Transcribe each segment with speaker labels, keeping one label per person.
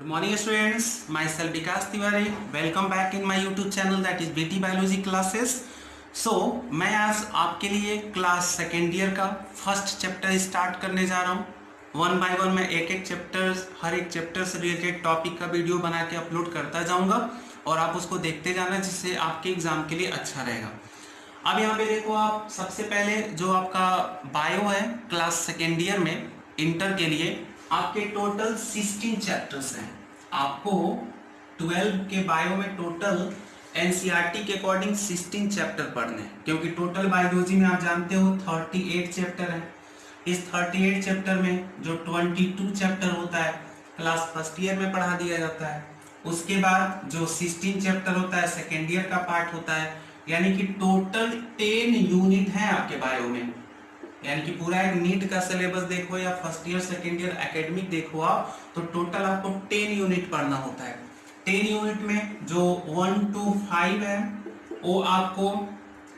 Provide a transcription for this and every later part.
Speaker 1: morning students, myself Vikas Tiwari. Welcome back in my YouTube channel that is BT Biology classes. So मैं आज आपके लिए class second year का first chapter start करने जा रहा हूँ। वन बाय वन मैं एक एक चैप्टर हर एक चैप्टर से रिलेटेड टॉपिक का वीडियो बना के अपलोड करता जाऊँगा और आप उसको देखते जाना जिससे आपके एग्जाम के लिए अच्छा रहेगा। अब यहाँ पे देखो, आप सबसे पहले जो आपका बायो है क्लास सेकेंड ईयर में इंटर के लिए आपके टोटल 16 चैप्टर्स हैं। आपको 12 के बायो में टोटल एनसीईआरटी के अकॉर्डिंग 16 चैप्टर पढ़ने हैं, क्योंकि टोटल बायोलॉजी में आप जानते हो 38 चैप्टर है। इस 38 चैप्टर में जो 22 चैप्टर होता है क्लास फर्स्ट ईयर में पढ़ा दिया जाता है। उसके बाद जो 16 चैप्टर होता है सेकेंड ईयर का पार्ट होता है, यानी कि टोटल 10 यूनिट है आपके बायो में। यानी कि पूरा एक नीट का सिलेबस देखो या first year second year academic देखो आप, तो टोटल आपको 10 यूनिट पढ़ना होता है। 10 यूनिट में जो 1 to 5 है वो आपको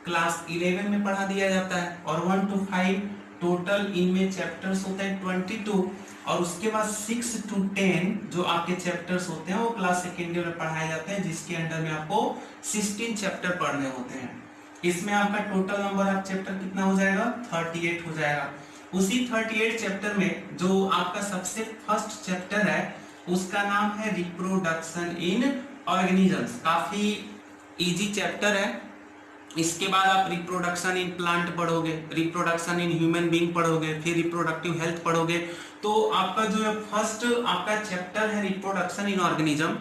Speaker 1: क्लास 11 में पढ़ा दिया जाता है, और 1 to 5 टोटल इनमें चैप्टर्स होते हैं 22, और उसके बाद 6 to 10 जो आपके चैप्टर्स होते हैं वो क्लास सेकेंड ईयर में पढ़ाए जाते हैं, जिसके अंडर में आपको 16 चैप्टर पढ़ने होते हैं। इसमें आपका टोटल नंबर ऑफ चैप्टर कितना हो जाएगा? 38 हो जाएगा। उसी 38 चैप्टर में जो आपका सबसे फर्स्ट चैप्टर है उसका नाम है रिप्रोडक्शन इन ऑर्गेनिजम्स। काफी इजी चैप्टर है। इसके बाद आप रिप्रोडक्शन इन प्लांट पढ़ोगे, रिप्रोडक्शन इन ह्यूमन बीइंग पढ़ोगे, फिर रिप्रोडक्टिव हेल्थ पढ़ोगे। तो आपका जो फर्स्ट आपका चैप्टर है reproduction in organism,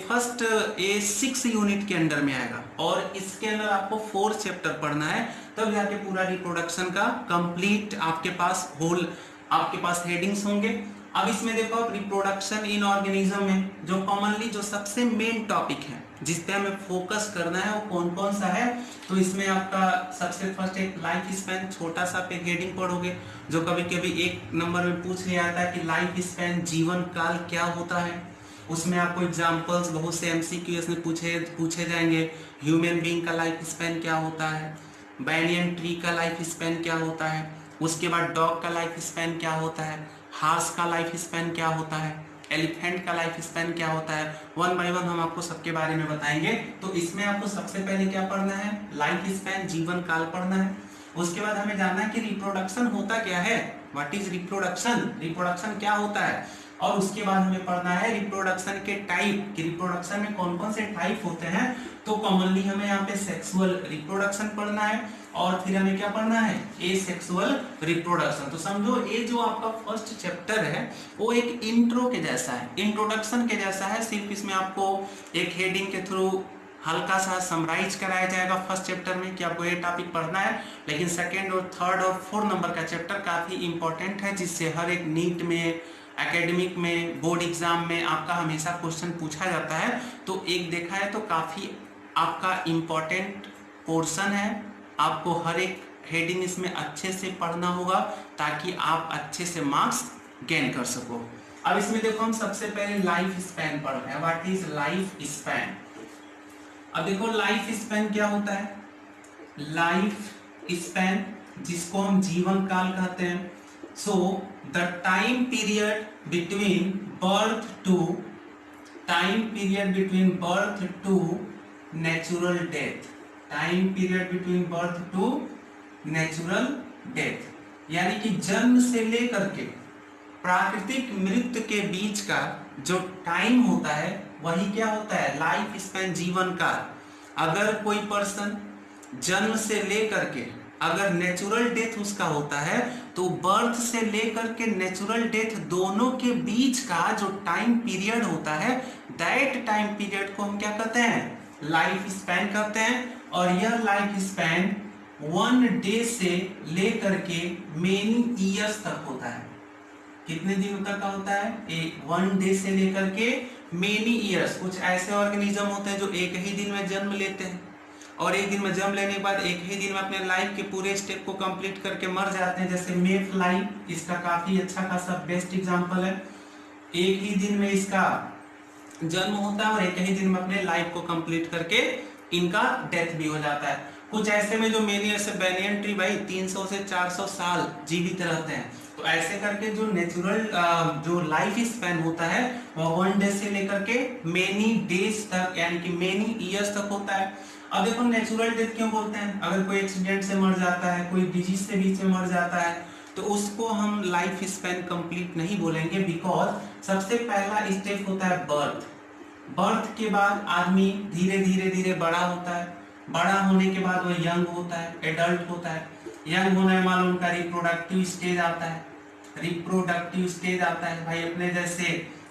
Speaker 1: first 6 unit के अंडर में आएगा, और इसके अंदर आपको 4 चैप्टर पढ़ना है, तब जाके पूरा रिप्रोडक्शन का कंप्लीट आपके पास होल आपके पास हेडिंग्स होंगे। अब इसमें देखो, आप रिप्रोडक्शन इन ऑर्गेनिज्म में जो कॉमनली जो सबसे मेन टॉपिक है जिस पे हमें फोकस करना है वो कौन कौन सा है, तो इसमें आपका सबसे फर्स्ट एक लाइफ स्पैन, छोटा सा पे हेडिंग पढ़ोगे, जो कभी कभी एक नंबर में पूछ लिया जाता है कि लाइफ स्पैन जीवन काल क्या होता है। उसमें आपको एग्जांपल्स बहुत से एमसीक्यूज में पूछे जाएंगे। ह्यूमन बीइंग का लाइफ स्पैन क्या होता है, बैनियन ट्री का लाइफ स्पैन क्या होता है, उसके बाद डॉग का लाइफ स्पैन क्या होता है, हार्स का लाइफ स्पैन क्या होता है, एलिफेंट का लाइफ स्पैन क्या होता है। वन बाय वन हम आपको सबके बारे में बताएंगे। तो इसमें आपको सबसे पहले क्या पढ़ना है? लाइफ स्पैन, जीवन काल पढ़ना है। उसके बाद हमें जानना है कि रिप्रोडक्शन होता क्या है, व्हाट इज रिप्रोडक्शन, रिप्रोडक्शन क्या होता है। और उसके बाद हमें पढ़ना है रिप्रोडक्शन के टाइप, कि रिप्रोडक्शन में कौन कौन से टाइप होते हैं। तो कॉमनली हमें यहाँ पे सेक्सुअल रिप्रोडक्शन पढ़ना है, और फिर हमें क्या पढ़ना है? Asexual reproduction. तो समझो ये जो आपका फर्स्ट चैप्टर है वो एक इंट्रो के जैसा है, इंट्रोडक्शन के जैसा है। सिर्फ इसमें आपको एक हेडिंग के थ्रू हल्का सा समराइज कराया जाएगा फर्स्ट चैप्टर में कि आपको ये टॉपिक पढ़ना है। लेकिन सेकेंड और थर्ड और फोर्थ नंबर का चैप्टर काफी इंपॉर्टेंट है, जिससे हर एक नीट में, एकेडमिक में, बोर्ड एग्जाम में आपका हमेशा क्वेश्चन पूछा जाता है। तो एक देखा है तो काफी आपका इम्पोर्टेंट पोर्शन है। आपको हर एक हेडिंग इसमें अच्छे से पढ़ना होगा ताकि आप अच्छे से मार्क्स गेन कर सको। अब इसमें देखो, हम सबसे पहले लाइफ स्पैन पढ़ रहे हैं। What is life span? अब देखो, लाइफ स्पैन क्या होता है? लाइफ स्पैन, जिसको हम जीवन काल कहते हैं। So the time period between birth to natural death, time period between birth to natural death, यानी कि जन्म से लेकर के प्राकृतिक मृत्यु के बीच का जो टाइम होता है वही क्या होता है? लाइफ स्पैन, जीवन काल। अगर कोई पर्सन जन्म से लेकर के अगर नेचुरल डेथ उसका होता है, तो बर्थ से लेकर के नेचुरल डेथ दोनों के बीच का जो टाइम पीरियड होता है, दैट टाइम पीरियड को हम क्या कहते हैं? लाइफ स्पैन कहते हैं। और यह लाइफ स्पैन 1 डे से लेकर के मेनी ईयर्स तक होता है। कितने दिनों तक का होता है? 1 डे से लेकर के मेनी ईयर्स। कुछ ऐसे ऑर्गेनिज्म होते हैं जो एक ही दिन में जन्म लेते हैं, और एक दिन में जन्म लेने के बाद एक ही दिन में अपने लाइफ के पूरे स्टेप को कंप्लीट करके मर जाते हैं। जैसे मे फ्लाई, इसका काफी अच्छा खासा बेस्ट एग्जांपल है। एक ही दिन में इसका जन्म होता है और एक ही दिन में अपने लाइफ को कंप्लीट करके इनका डेथ भी हो जाता है। कुछ ऐसे में जो मेनी ऐसे बैनियन ट्री भाई 300 से 400 साल जीवित रहते हैं। तो तो ऐसे करके जो नेचुरल जो लाइफ स्पैन होता है वह 1 डे से लेकर के मेनी डेज तक यानी कि मेनी ईयर्स तक होता है। अब देखो नेचुरल डेथ क्यों बोलते हैं? अगर कोई एक्सीडेंट से मर जाता है, कोई डिजीज से बीच में मर जाता है, तो उसको हम लाइफ स्पैन कंप्लीट नहीं बोलेंगे, बिकॉज सबसे पहला स्टेप होता है बर्थ। बर्थ के बाद आदमी धीरे धीरे धीरे बड़ा होता है, बड़ा होने के बाद वह यंग होता है, एडल्ट होता है। यंग होने में मान लो उनका रिप्रोडक्टिव स्टेज आता है, रिप्रोडक्टिव स्टेज आता है भाई, अपने जैसे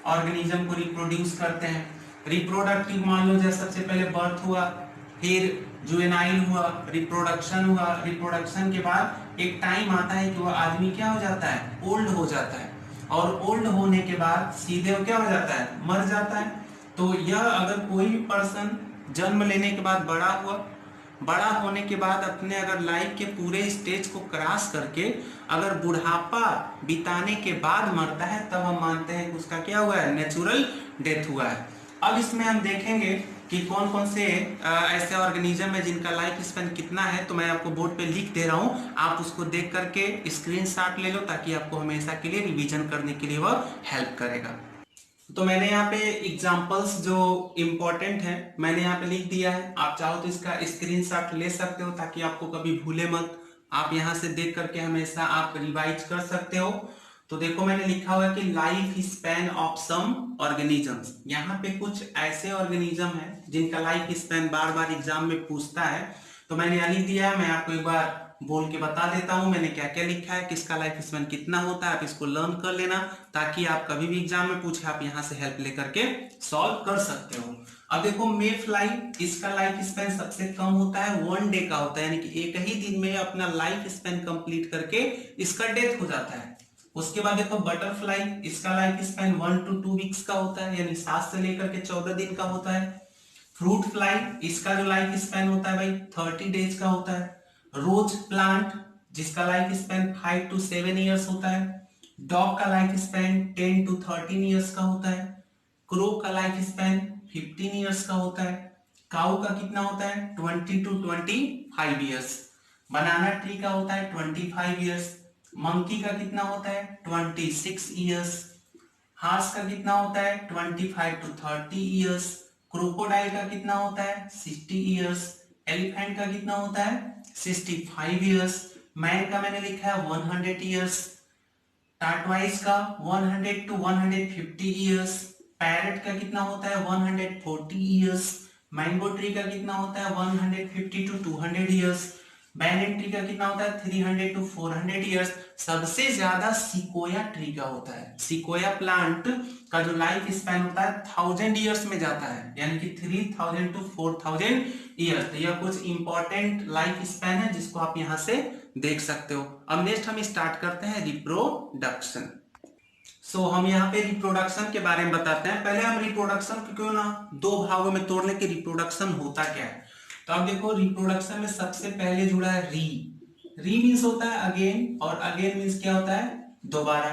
Speaker 1: ऑर्गेनिज्म को रिप्रोड्यूस करते हैं। रिप्रोडक्टिव मान लो जैसे सबसे पहले बर्थ हुआ, फिर जुवेनाइल हुआ, रिप्रोडक्शन हुआ, रिप्रोडक्शन के बाद एक टाइम आता है कि वह आदमी क्या हो जाता है, ओल्ड हो जाता है, और ओल्ड होने के बाद सीधे वो क्या हो जाता है, मर जाता है। तो यह अगर कोई भी पर्सन जन्म लेने के बाद बड़ा हुआ, बड़ा होने के बाद अपने अगर लाइफ के पूरे स्टेज को क्रॉस करके अगर बुढ़ापा बिताने के बाद मरता है, तब हम मानते हैं कि उसका क्या हुआ है, नेचुरल डेथ हुआ है। अब इसमें हम देखेंगे कि कौन कौन से ऐसे ऑर्गेनिज्म है जिनका लाइफ स्पैन कितना है। तो मैं आपको बोर्ड पे लिख दे रहा हूँ, आप उसको देख करके स्क्रीनशॉट ले लो, ताकि आपको हमेशा के लिए रिवीजन करने के लिए वह हेल्प करेगा। तो मैंने यहाँ पे एग्जांपल्स जो इम्पोर्टेंट है मैंने यहाँ पे लिख दिया है, आप चाहो तो इसका स्क्रीनशॉट ले सकते हो ताकि आपको कभी भूले मत। आप यहाँ से देख करके हमेशा आप रिवाइज कर सकते हो। तो देखो मैंने लिखा हुआ है कि life span of some organisms. यहाँ पे कुछ ऐसे ऑर्गेनिज्म है जिनका लाइफ स्पैन बार बार एग्जाम में पूछता है, तो मैंने यहाँ लिख दिया है। मैं आपको एक बार बोल के बता देता हूं मैंने क्या क्या लिखा है, किसका लाइफ स्पैन कितना होता है। आप इसको लर्न कर लेना ताकि आप कभी भी एग्जाम में पूछे आप यहां से हेल्प लेकर के सॉल्व कर सकते हो। अब देखो मे फ्लाई, इसका लाइफ स्पैन सबसे कम होता है, 1 डे का होता है, यानी कि एक ही दिन में अपना लाइफ स्पैन कंप्लीट करके इसका डेथ हो जाता है। उसके बाद देखो बटरफ्लाई, इसका लाइफ स्पैन 1 to 2 वीक्स का होता है, यानी 7 से लेकर के 14 दिन का होता है। फ्रूट फ्लाई, इसका जो लाइफ स्पैन होता है भाई 30 डेज का होता है। रोज प्लांट, जिसका लाइफ स्पैन 5 to 7 ईयर्स होता है। डॉग का लाइफ स्पैन 10 to 13 ईयर्स का होता है। क्रो का लाइफ स्पैन 15 ईयर्स का होता है। काऊ का कितना होता है, 20 to 25 ईयर्स। बनाना ट्री का होता है 25 ईयर्स। मंकी का कितना होता है, 26 ईयर्स। हार्स का कितना होता है, 25 to 30 ईयर्स। क्रोकोडाइल का कितना होता है, 60 ईयर्स। एलिफेंट का कितना होता है, 65 ईयर्स। मैन का मैंने लिखा है 100 ईयर्स। टार्टवाइज का 100 to 150 ईयर्स। पैरट का कितना होता है, 140 ईयर्स। मैंगो ट्री का कितना होता है, 150 to 200 ईयर्स। बैनियन ट्री का कितना होता है, 300 to 400 ईयर्स। सबसे ज्यादा सिकोया ट्री का होता है। सिकोया प्लांट का जो लाइफ स्पैन होता है 1000 ईयर्स में जाता है, यानी कि 3000 to 4000 ईयर्स। तो यह कुछ इंपॉर्टेंट लाइफ स्पैन है जिसको आप यहां से देख सकते हो। अब नेक्स्ट हम स्टार्ट करते हैं रिप्रोडक्शन। सो हम यहाँ पे रिप्रोडक्शन के बारे में बताते हैं। पहले हम रिप्रोडक्शन को क्यों ना 2 भागों में तोड़ ले कि रिप्रोडक्शन होता क्या है। तो आप देखो रिप्रोडक्शन में सबसे पहले जुड़ा है री। री मीन्स होता है अगेन, और अगेन मीन्स क्या होता है, दोबारा।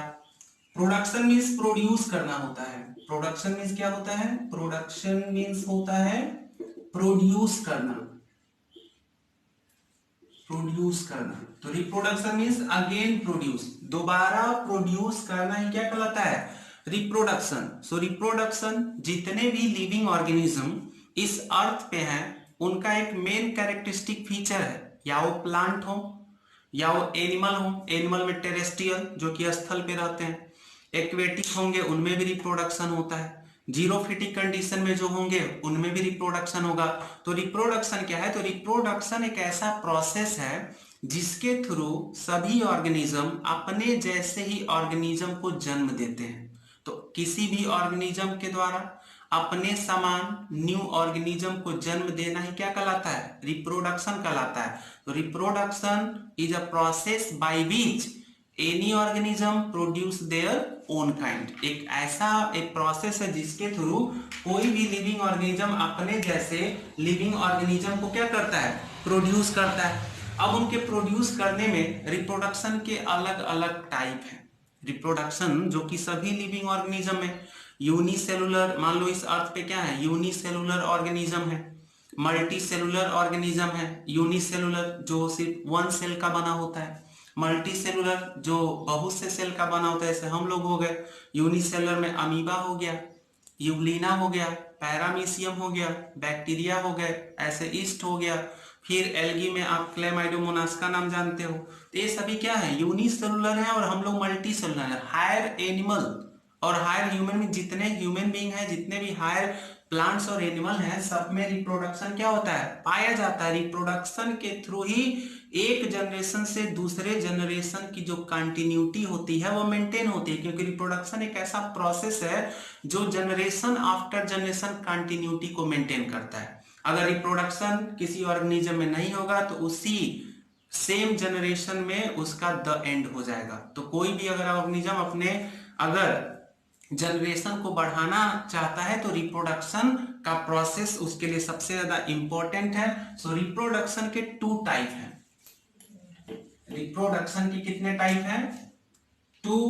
Speaker 1: प्रोडक्शन मीन्स प्रोड्यूस करना होता है। प्रोडक्शन मीन्स क्या होता है, प्रोडक्शन मीन्स होता है प्रोड्यूस करना, प्रोड्यूस करना। तो रिप्रोडक्शन मीन्स अगेन प्रोड्यूस, दोबारा प्रोड्यूस करना ही क्या कहलाता है, रिप्रोडक्शन। सो रिप्रोडक्शन, जितने भी लिविंग ऑर्गेनिज्म इस अर्थ पे हैं उनका एक मेन कैरेक्टरिस्टिक फीचर है, या वो प्लांट हो या वो एनिमल हो। एनिमल में टेरेस्ट्रियल जो कि स्थल पे रहते हैं, एक्वेटिक होंगे उनमें भी रिप्रोडक्शन होता है, जीरोफिटिक कंडीशन में जो होंगे उनमें भी रिप्रोडक्शन होगा। तो रिप्रोडक्शन क्या है, तो रिप्रोडक्शन एक ऐसा प्रोसेस है जिसके थ्रू सभी ऑर्गेनिज्म अपने जैसे ही ऑर्गेनिज्म को जन्म देते हैं। तो किसी भी ऑर्गेनिज्म के द्वारा अपने समान न्यू ऑर्गेनिज्म को जन्म देना ही क्या कहलाता है, रिप्रोडक्शन कहलाता है। तो reproduction is a process by which any organism produce their own kind. एक ऐसा एक प्रोसेस है जिसके थ्रू कोई भी लिविंग ऑर्गेनिज्म अपने जैसे लिविंग ऑर्गेनिज्म को क्या करता है, प्रोड्यूस करता है। अब उनके प्रोड्यूस करने में रिप्रोडक्शन के अलग अलग टाइप है। रिप्रोडक्शन जो कि सभी लिविंग ऑर्गेनिज्म में यूनिसेलुलर, मान लो इस अर्थ पे क्या है, यूनिसेलुलर ऑर्गेनिज्म है। मल्टी सेलुलर ऑर्गेनिज्म है। यूनिसेलुलर जो सिर्फ 1 सेल का बना होता है। मल्टी सेलुलर जो बहुत से सेल का बना होता है, जैसे हम लोग हो गए। यूनिसेलुलर में अमीबा हो गया, यूग्लिना हो गया, पैरामीशियम हो गया, बैक्टीरिया हो गए, ऐसे ईस्ट हो गया। फिर एल्गी में आप क्लेमाइडोमोनास का नाम जानते हो। तो ये सभी क्या है, यूनिसेलुलर है, और हम लोग मल्टी सेलुलर है। हायर एनिमल और हायर ह्यूमन में जितने ह्यूमन बीइंग है, जितने भी हायर प्लांट्स और एनिमल हैं, सब में रिप्रोडक्शन क्या होता है, पाया जाता है। रिप्रोडक्शन के थ्रू ही एक जनरेशन से दूसरे जनरेशन की जो कंटिन्यूटी होती है वो मेंटेन होती है, क्योंकि रिप्रोडक्शन एक ऐसा प्रोसेस है जो जनरेशन आफ्टर जनरेशन कंटिन्यूटी को मेंटेन करता है। अगर रिप्रोडक्शन किसी ऑर्गेनिज्म में नहीं होगा तो उसी सेम जनरेशन में उसका द एंड हो जाएगा। तो कोई भी अगर ऑर्गेनिज्म अपने अगर जनरेशन को बढ़ाना चाहता है तो रिप्रोडक्शन का प्रोसेस उसके लिए सबसे ज्यादा इंपॉर्टेंट है। सो रिप्रोडक्शन के 2 टाइप हैं। रिप्रोडक्शन के कितने टाइप हैं, 2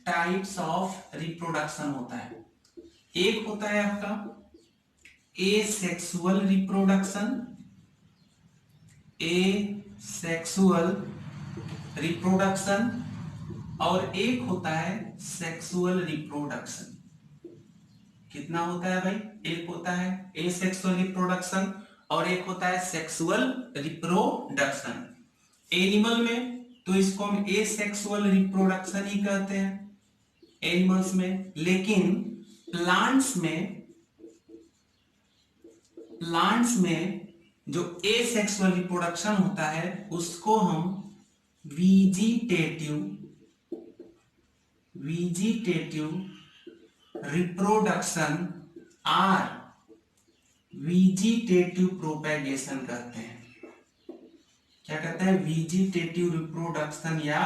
Speaker 1: टाइप्स ऑफ रिप्रोडक्शन होता है। एक होता है आपका एसेक्सुअल रिप्रोडक्शन, एसेक्सुअल रिप्रोडक्शन, और एक होता है सेक्सुअल रिप्रोडक्शन। कितना होता है भाई, एक होता है एसेक्सुअल रिप्रोडक्शन और एक होता है सेक्सुअल रिप्रोडक्शन। एनिमल में तो इसको हम एसेक्सुअल रिप्रोडक्शन ही कहते हैं एनिमल्स में, लेकिन प्लांट्स में जो एसेक्सुअल रिप्रोडक्शन होता है उसको हम वेजिटेटिव रिप्रोडक्शन और वेजिटेटिव प्रोपेगेशन कहते हैं। क्या कहते हैं, वेजिटेटिव रिप्रोडक्शन या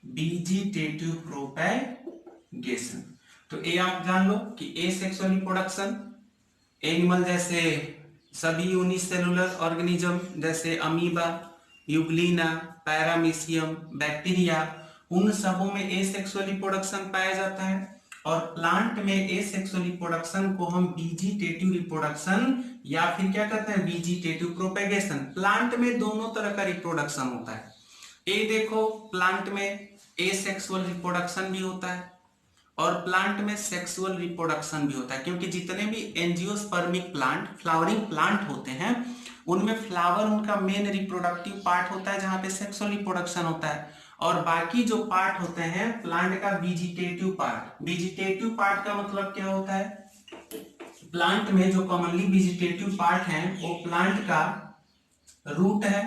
Speaker 1: वेजिटेटिव प्रोपेगेशन। तो ये आप जान लो कि एसेक्सुअल रिप्रोडक्शन एनिमल जैसे सभी यूनिसेलुलर ऑर्गेनिज्म जैसे अमीबा, यूग्लिना, पैरामीशियम, बैक्टीरिया, उन सबों में एसेक्सुअल रिप्रोडक्शन पाया जाता है। और प्लांट में एसेक्सुअल रिप्रोडक्शन को हम वेजिटेटिव रिप्रोडक्शन या फिर क्या कहते हैं, वेजिटेटिव प्रोपेगेशन। प्लांट में दोनों तरह का रिप्रोडक्शन होता है। ये देखो, प्लांट में एसेक्सुअल रिप्रोडक्शन भी होता है और प्लांट में सेक्सुअल रिप्रोडक्शन भी होता है, क्योंकि जितने भी एंजियोस्पर्मिक प्लांट, फ्लावरिंग प्लांट होते हैं, उनमें फ्लावर उनका मेन रिप्रोडक्टिव पार्ट होता है जहां पे सेक्सुअल रिप्रोडक्शन होता है, और बाकी जो पार्ट होते हैं प्लांट का वेजिटेटिव पार्ट। वेजिटेटिव पार्ट का मतलब क्या होता है, प्लांट में जो कॉमनली वेजिटेटिव पार्ट है वो प्लांट का रूट है,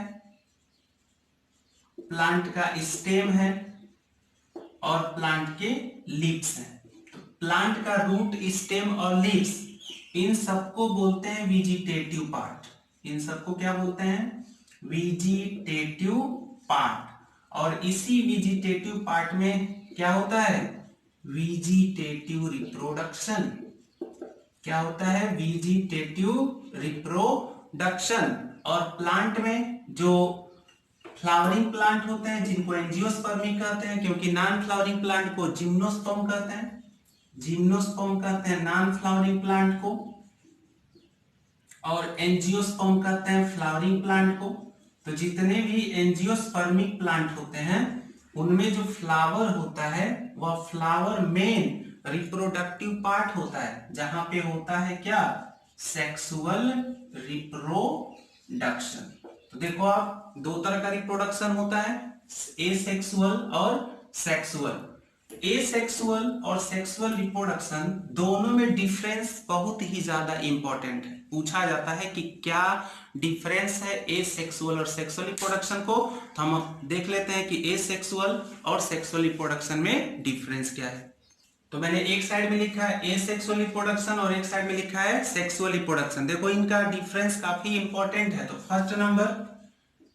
Speaker 1: प्लांट का स्टेम है और प्लांट के लीव्स हैं। प्लांट का रूट, स्टेम और लीव्स, इन सबको बोलते हैं वेजिटेटिव पार्ट। इन सबको क्या बोलते हैं, वेजिटेटिव पार्ट। और इसी वेजिटेटिव पार्ट में क्या होता है, वेजिटेटिव रिप्रोडक्शन। क्या होता है, वेजिटेटिव रिप्रोडक्शन। और प्लांट में जो फ्लावरिंग प्लांट होते हैं जिनको एंजियोस्पर्मी कहते हैं, क्योंकि नॉन फ्लावरिंग प्लांट को जिम्नोस्पर्म कहते हैं, जिम्नोस्पर्म कहते हैं नॉन फ्लावरिंग प्लांट को, और एंजियोस्पर्म कहते हैं फ्लावरिंग प्लांट को। तो जितने भी एंजियोस्पर्मिक प्लांट होते हैं उनमें जो फ्लावर होता है वह फ्लावर मेन रिप्रोडक्टिव पार्ट होता है, जहां पे होता है क्या, सेक्सुअल रिप्रोडक्शन। तो देखो आप, 2 तरह का रिप्रोडक्शन होता है, एसेक्सुअल और सेक्सुअल। एसेक्सुअल और सेक्सुअल रिप्रोडक्शन दोनों में डिफरेंस बहुत ही ज्यादा इंपॉर्टेंट है। पूछा जाता है कि क्या डिफरेंस है एसेक्सुअल और सेक्सुअल रिप्रोडक्शन को, तो हम देख लेते हैं कि एसेक्सुअल और सेक्सुअल रिप्रोडक्शन में डिफरेंस क्या है। तो मैंने एक साइड में लिखा है एसेक्सुअल रिप्रोडक्शन और एक साइड में लिखा है सेक्सुअल रिप्रोडक्शन। देखो इनका डिफरेंस काफी इंपॉर्टेंट है। तो first number,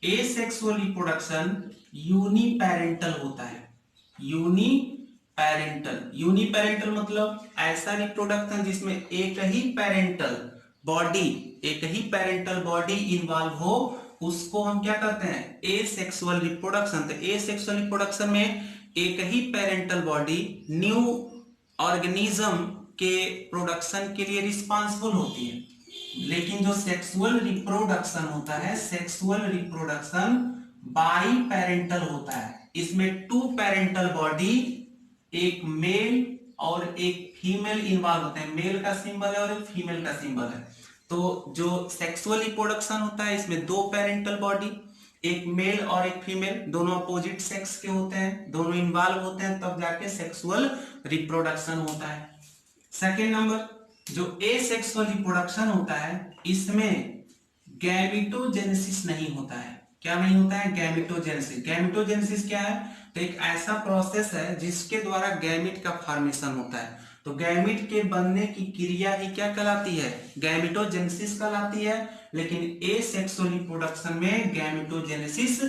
Speaker 1: asexual reproduction uniparental होता है। यूनिपेरेंटल मतलब ऐसा रिप्रोडक्शन जिसमें एक ही पेरेंटल बॉडी इन्वॉल्व हो, उसको हम क्या कहते हैं, एसेक्सुअल रिप्रोडक्शन। तो एसेक्सुअल रिप्रोडक्शन में एक ही पेरेंटल बॉडी न्यू ऑर्गेनिज्म के प्रोडक्शन के लिए रिस्पॉन्सिबल होती है। लेकिन जो सेक्सुअल रिप्रोडक्शन होता है, सेक्सुअल रिप्रोडक्शन बाई पेरेंटल होता है। इसमें 2 पेरेंटल बॉडी, एक मेल और एक फीमेल इन्वॉल्व होते हैं। मेल का सिंबल है और एक फीमेल का सिंबल है। तो जो सेक्सुअल रिप्रोडक्शन होता है इसमें 2 पेरेंटल बॉडी, एक मेल और एक फीमेल, दोनों अपोजिट सेक्स के होते हैं, दोनों इन्वॉल्व होते हैं, तब जाके सेक्सुअल रिप्रोडक्शन होता है। सेकेंड नंबर, जो एसेक्सुअल रिप्रोडक्शन होता है इसमें गैमेटोजेनेसिस नहीं होता है। क्या नहीं होता है? गैमेटोजेनेसिस। गैमेटोजेनेसिस क्या है? तो एक ऐसा प्रोसेस है जिसके द्वारा गैमेट का फॉर्मेशन होता है। तो गैमेट के बनने की क्रिया ही क्या कहलाती है? गैमेटोजेनेसिस कहलाती है। लेकिन एसेक्सुअल रिप्रोडक्शन में गैमेटोजेनेसिस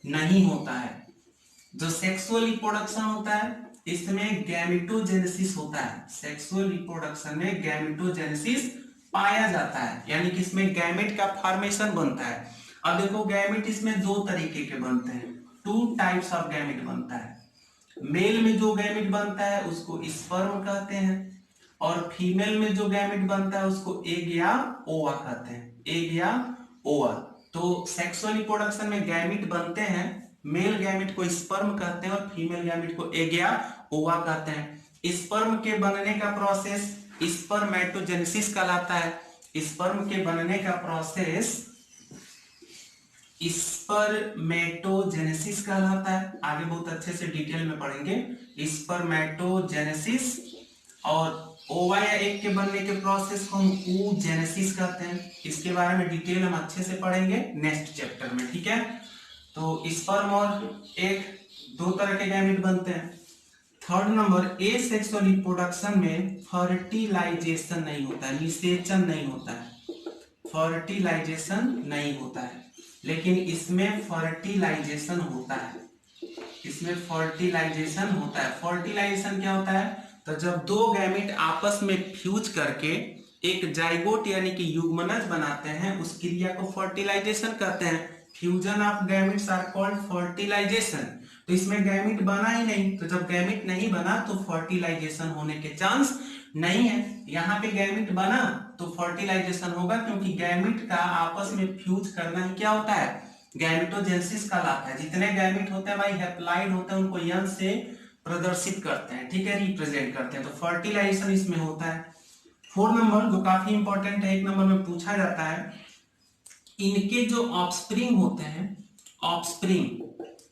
Speaker 1: नहीं होता है। जो सेक्सुअल रिप्रोडक्शन होता है इसमें गैमेटोजेनेसिस होता है। सेक्सुअल रिप्रोडक्शन में गैमेटोजेनेसिस पाया जाता है, यानी कि इसमें गैमेट का फॉर्मेशन बनता है। अब देखो गैमेट इसमें 2 तरीके के बनते हैं, 2 टाइप्स ऑफ गैमेट बनता है। मेल में जो गैमेट बनता है उसको स्पर्म कहते हैं, और फीमेल में जो गैमेट बनता है उसको एग या ओवा कहते हैं। एग या ओवा। तो सेक्सुअल रिप्रोडक्शन में गैमेट बनते हैं, मेल गैमेट को स्पर्म कहते हैं और फीमेल गैमेट को एग या ओवा कहते हैं। स्पर्म के बनने का प्रोसेस स्पर्मेटोजेनेसिस कहलाता है। स्पर्म के बनने का प्रोसेस स्पर्मेटोजेनेसिस कहलाता है। आगे बहुत अच्छे से डिटेल में पढ़ेंगे स्पर्मेटोजेनेसिस। और ओवा या एग के बनने के प्रोसेस को हम oogenesis कहते हैं। इसके बारे में डिटेल हम अच्छे से पढ़ेंगे नेक्स्ट चैप्टर में, ठीक है। तो स्पर्म और एग 2 तरह के गैमेट बनते हैं। थर्ड नंबर, एसेक्सुअल रिप्रोडक्शन में फर्टिलाइजेशन नहीं होता है, निषेचन नहीं होता है, फर्टिलाइजेशन नहीं होता है। लेकिन इसमें फर्टिलाइजेशन होता है, इसमें फर्टिलाइजेशन होता है। फर्टिलाइजेशन क्या होता है? तो जब 2 गैमेट आपस में फ्यूज करके एक जाइगोट यानी कि युग्मनज बनाते हैं, उस क्रिया को फर्टिलाइजेशन कहते हैं। Fusion of gametes are called fertilisation. तो इसमें गैमेट बना ही नहीं, तो जब गैमेट नहीं बना तो फर्टिलाइजेशन होने के चांस नहीं है। यहाँ पे गैमेट बना तो फर्टिलाइजेशन होगा, क्योंकि गैमेट का आपस में फ्यूज करना ही क्या होता है? गैमेटोजेनेसिस कहलाता है। जितने गैमेट होते हैं भाई हैप्लॉइड होते हैं, उनको यंग से प्रदर्शित करते हैं, ठीक है, रिप्रेजेंट करते हैं। तो फर्टिलाइजेशन इसमें होता है। 4 नंबर जो काफी इंपॉर्टेंट है, 1 नंबर में पूछा जाता है, इनके जो ऑफस्प्रिंग होते हैं,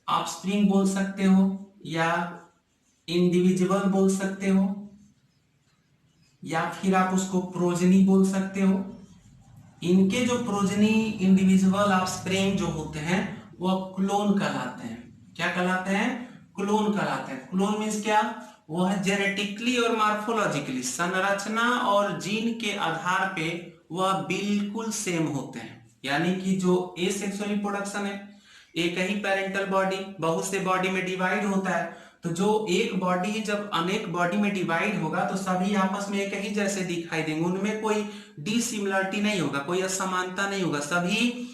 Speaker 1: ऑफस्प्रिंग बोल सकते हो या इंडिविजुअल बोल सकते हो, या फिर आप उसको प्रोजनी बोल सकते हो। इनके जो प्रोजनी इंडिविजुअल ऑफस्प्रिंग जो होते हैं वह क्लोन कहलाते हैं। क्या कहलाते हैं? क्लोन कहलाते हैं। क्लोन मीन्स क्या? वह जेनेटिकली और मॉर्फोलॉजिकली, संरचना और जीन के आधार पे वह बिल्कुल सेम होते हैं। यानी कि जो एसेक्सुअल रिप्रोडक्शन है, एक ही पेरेंटल बॉडी बहुत से बॉडी में डिवाइड होता है, तो जो एक बॉडी जब अनेक बॉडी में डिवाइड होगा तो सभी आपस में एक ही जैसे दिखाई देंगे, उनमें कोई डिसिमिलरिटी नहीं होगा, कोई असमानता नहीं होगा। सभी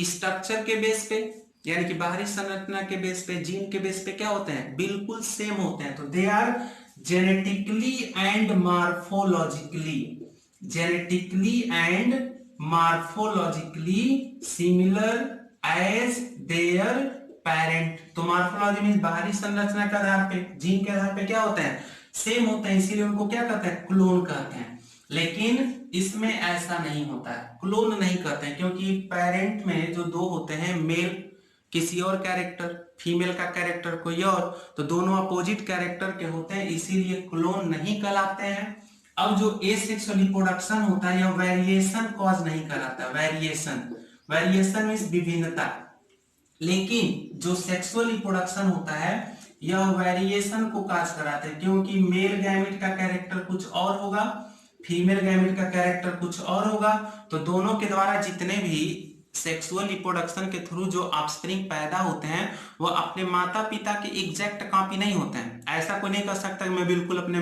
Speaker 1: स्ट्रक्चर के बेस पे यानी कि बाहरी संरचना के बेस पे, जीन के बेस पे क्या होते हैं? बिल्कुल सेम होते हैं। तो they are genetically and morphologically similar as their parent. तो मॉर्फोलॉजी मींस बाहरी संरचना के आधार पे, जीन के आधार पे क्या होते हैं? सेम होते हैं, इसीलिए उनको क्या कहते हैं? क्लोन कहते हैं। लेकिन इसमें ऐसा नहीं होता है, क्लोन नहीं कहते हैं, क्योंकि पेरेंट में जो 2 होते हैं, मेल किसी और कैरेक्टर, फीमेल का कैरेक्टर कोई और, तो दोनों अपोजिट कैरेक्टर के होते हैं, इसीलिए क्लोन नहीं कहलाते हैं। अब जो एसेक्सुअल रिप्रोडक्शन होता है यह वेरिएशन कॉज नहीं कहलाता। वेरिएशन मींस विभिन्नता। लेकिन जो सेक्सुअल रिप्रोडक्शन होता है यह वेरिएशन को काज कराते हैं, क्योंकि मेल गैमेट का कैरेक्टर कुछ और होगा, फीमेल गैमेट का कैरेक्टर कुछ और होगा। तो दोनों के द्वारा जितने भी सेक्सुअल रिप्रोडक्शन के थ्रू जो ऑफस्प्रिंग पैदा होते हैं वो अपने माता पिता के एग्जैक्ट कॉपी नहीं होते हैं। ऐसा कोई नहीं कर सकता कि मैं बिल्कुल अपने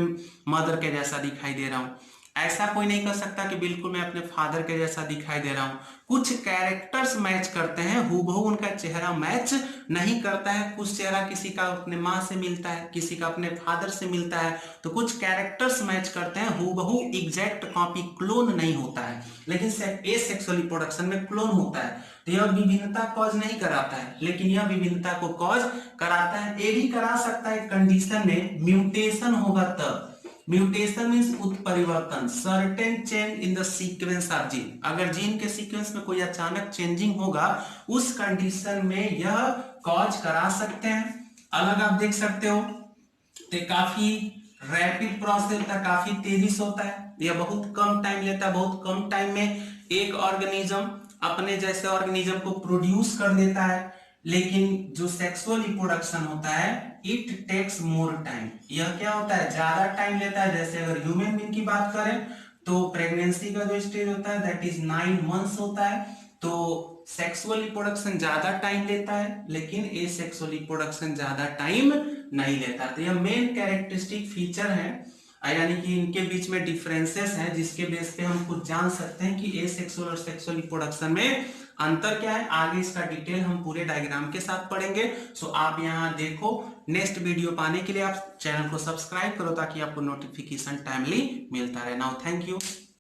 Speaker 1: मदर के जैसा दिखाई दे रहा हूं। ऐसा कोई नहीं कर सकता कि बिल्कुल मैं अपने फादर के जैसा दिखाई दे रहा हूं। कुछ कैरेक्टर्स मैच करते हैं, हूबहू उनका चेहरा मैच नहीं करता है। कुछ चेहरा किसी का अपने माँ से मिलता है, किसी का अपने फादर से मिलता है, तो कुछ कैरेक्टर्स मैच करते हैं, हूबहू एग्जैक्ट कॉपी क्लोन नहीं होता है। लेकिन एसेक्सुअल रिप्रोडक्शन में क्लोन होता है, तो यह विभिन्नता कॉज नहीं कराता है, लेकिन यह विभिन्नता को कॉज कराता है। ये भी करा सकता है कंडीशन में म्यूटेशन होगा तब। म्यूटेशन मीन्स उत्परिवर्तन, certain change in the sequence of gene. अगर जीन के सीक्वेंस में कोई अचानक चेंजिंग होगा, उस कंडीशन में यह कॉज करा सकते हैं। अलग आप देख सकते हो, तो काफी रैपिड प्रोसेस होता है, काफी तेजी से होता है, यह बहुत कम टाइम लेता है। बहुत कम टाइम में एक ऑर्गेनिज्म अपने जैसे ऑर्गेनिज्म को प्रोड्यूस कर देता है। लेकिन जो सेक्सुअल रिप्रोडक्शन होता है, इट टेक्स मोर टाइम। यह क्या होता है, ज्यादा टाइम लेता है। जैसे अगर ह्यूमन बीइंग की बात करें तो प्रेगनेंसी का जो स्टेज होता है दैट इज 9 मंथ्स होता है। तो सेक्सुअल रिप्रोडक्शन ज्यादा टाइम लेता है, लेकिन एसेक्सुअल रिप्रोडक्शन ज्यादा टाइम नहीं लेता। तो यह मेन कैरेक्टरिस्टिक फीचर है, यानी कि इनके बीच में डिफरेंसेस हैं, जिसके बेस पे हम कुछ जान सकते हैं कि एसेक्सुअल और सेक्सुअल रिप्रोडक्शन में अंतर क्या है। आगे इसका डिटेल हम पूरे डायग्राम के साथ पढ़ेंगे। सो आप यहाँ देखो, नेक्स्ट वीडियो पाने के लिए आप चैनल को सब्सक्राइब करो ताकि आपको नोटिफिकेशन टाइमली मिलता रहे। Now thank you.